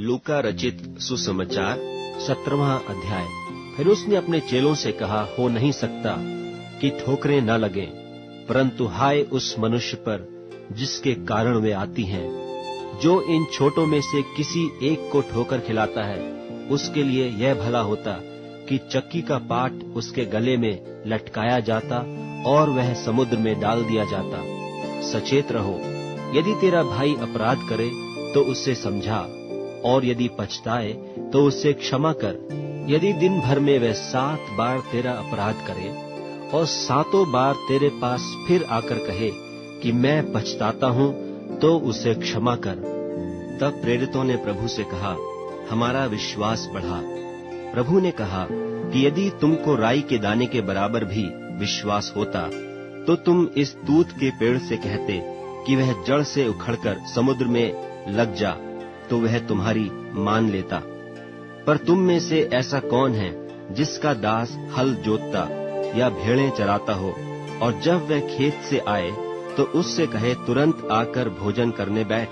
लूका रचित सुसमाचार 17वां अध्याय। फिर उसने अपने चेलों से कहा, हो नहीं सकता कि ठोकरें न लगें, परंतु हाय उस मनुष्य पर जिसके कारण वे आती हैं। जो इन छोटों में से किसी एक को ठोकर खिलाता है, उसके लिए यह भला होता कि चक्की का पाट उसके गले में लटकाया जाता और वह समुद्र में डाल दिया जाता। सचेत रहो, यदि तेरा भाई अपराध करे तो उससे समझा, और यदि पछताए तो उससे क्षमा कर। यदि दिन भर में वह 7 बार तेरा अपराध करे और 7 बार तेरे पास फिर आकर कहे कि मैं पछताता हूँ, तो उसे क्षमा कर। तब प्रेरितों ने प्रभु से कहा, हमारा विश्वास बढ़ा। प्रभु ने कहा कि यदि तुमको राई के दाने के बराबर भी विश्वास होता, तो तुम इस तूत के पेड़ से कहते कि वह जड़ से उखड़कर समुद्र में लग जा, तो वह तुम्हारी मान लेता। पर तुम में से ऐसा कौन है जिसका दास हल जोतता या भेड़ें चराता हो, और जब वह खेत से आए तो उससे कहे, तुरंत आकर भोजन करने बैठ,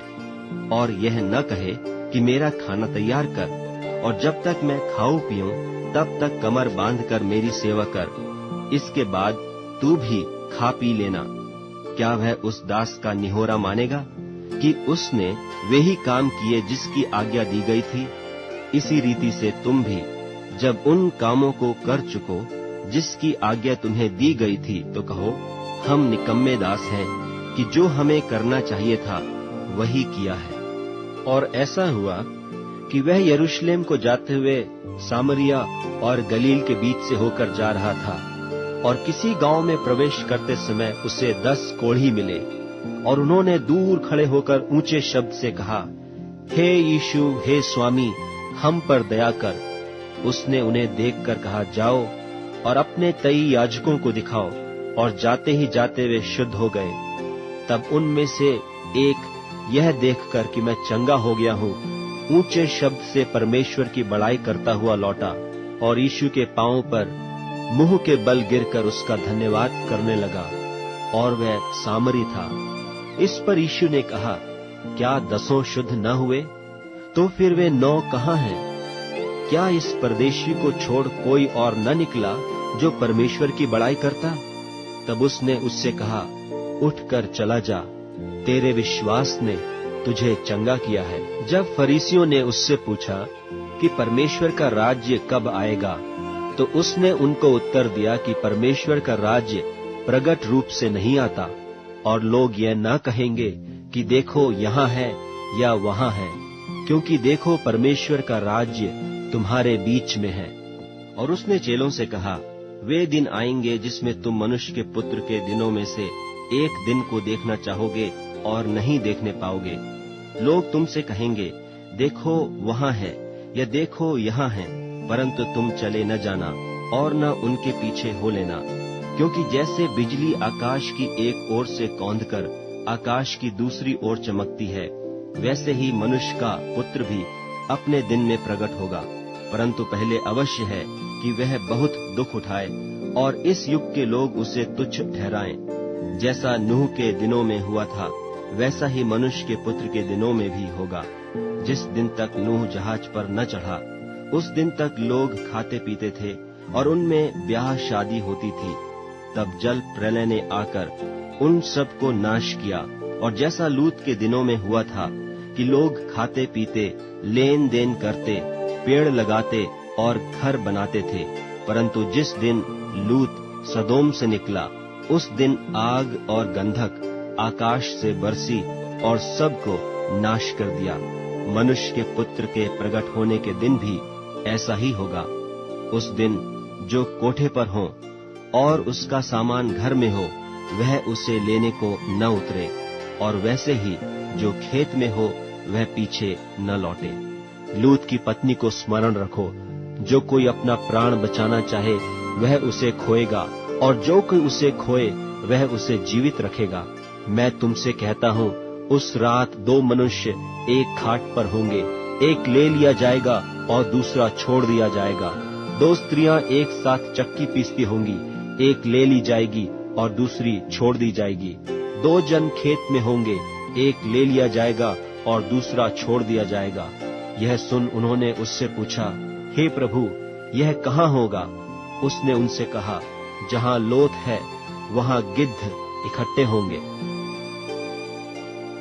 और यह न कहे कि मेरा खाना तैयार कर, और जब तक मैं खाऊं पीऊं तब तक कमर बांधकर मेरी सेवा कर। इसके बाद तू भी खा पी लेना। क्या वह उस दास का निहोरा मानेगा कि उसने वे ही काम किए जिसकी आज्ञा दी गई थी? इसी रीति से तुम भी जब उन कामों को कर चुको जिसकी आज्ञा तुम्हें दी गई थी, तो कहो, हम निकम्मे दास हैं कि जो हमें करना चाहिए था वही किया है। और ऐसा हुआ कि वह यरूशलेम को जाते हुए सामरिया और गलील के बीच से होकर जा रहा था, और किसी गांव में प्रवेश करते समय उसे 10 कोढ़ी मिले, और उन्होंने दूर खड़े होकर ऊंचे शब्द से कहा, हे यीशु, हे स्वामी, हम पर दया कर। उसने उन्हें देखकर कहा, जाओ और अपने 23 याजकों को दिखाओ, और जाते ही जाते वे शुद्ध हो गए। तब उनमें से एक यह देखकर कि मैं चंगा हो गया हूँ, ऊंचे शब्द से परमेश्वर की बड़ाई करता हुआ लौटा, और यीशु के पांवों पर मुंह के बल गिरकर उसका धन्यवाद करने लगा, और वह सामरी था। इस पर यीशु ने कहा, क्या 10 शुद्ध न हुए? तो फिर वे 9 कहाँ हैं? क्या इस परदेशी को छोड़ कोई और न निकला जो परमेश्वर की बड़ाई करता? तब उसने उससे कहा, उठकर चला जा, तेरे विश्वास ने तुझे चंगा किया है। जब फरीसियों ने उससे पूछा कि परमेश्वर का राज्य कब आएगा, तो उसने उनको उत्तर दिया कि परमेश्वर का राज्य प्रगट रूप से नहीं आता, और लोग यह न कहेंगे कि देखो यहाँ है या वहाँ है, क्योंकि देखो परमेश्वर का राज्य तुम्हारे बीच में है। और उसने चेलों से कहा, वे दिन आएंगे जिसमें तुम मनुष्य के पुत्र के दिनों में से एक दिन को देखना चाहोगे और नहीं देखने पाओगे। लोग तुमसे कहेंगे, देखो वहाँ है, या देखो यहाँ है, परंतु तुम चले न जाना और न उनके पीछे हो लेना। क्योंकि जैसे बिजली आकाश की एक ओर से कौंधकर आकाश की दूसरी ओर चमकती है, वैसे ही मनुष्य का पुत्र भी अपने दिन में प्रकट होगा। परंतु पहले अवश्य है कि वह बहुत दुख उठाए, और इस युग के लोग उसे तुच्छ ठहराएं। जैसा नूह के दिनों में हुआ था, वैसा ही मनुष्य के पुत्र के दिनों में भी होगा। जिस दिन तक नूह जहाज पर न चढ़ा, उस दिन तक लोग खाते पीते थे और उनमें ब्याह शादी होती थी। तब जल प्रलय ने आकर उन सब को नाश किया। और जैसा लूत के दिनों में हुआ था कि लोग खाते पीते, लेन देन करते, पेड़ लगाते और घर बनाते थे, परंतु जिस दिन लूत सदोम से निकला, उस दिन आग और गंधक आकाश से बरसी और सबको नाश कर दिया। मनुष्य के पुत्र के प्रकट होने के दिन भी ऐसा ही होगा। उस दिन जो कोठे पर हो और उसका सामान घर में हो, वह उसे लेने को न उतरे, और वैसे ही जो खेत में हो वह पीछे न लौटे। लूत की पत्नी को स्मरण रखो। जो कोई अपना प्राण बचाना चाहे वह उसे खोएगा, और जो कोई उसे खोए वह उसे जीवित रखेगा। मैं तुमसे कहता हूँ, उस रात 2 मनुष्य एक खाट पर होंगे, एक ले लिया जाएगा और दूसरा छोड़ दिया जाएगा। 2 स्त्रियां एक साथ चक्की पीसती होंगी, एक ले ली जाएगी और दूसरी छोड़ दी जाएगी। 2 जन खेत में होंगे, एक ले लिया जाएगा और दूसरा छोड़ दिया जाएगा। यह सुन उन्होंने उससे पूछा, हे प्रभु, यह कहाँ होगा? उसने उनसे कहा, जहाँ लोथ है वहाँ गिद्ध इकट्ठे होंगे।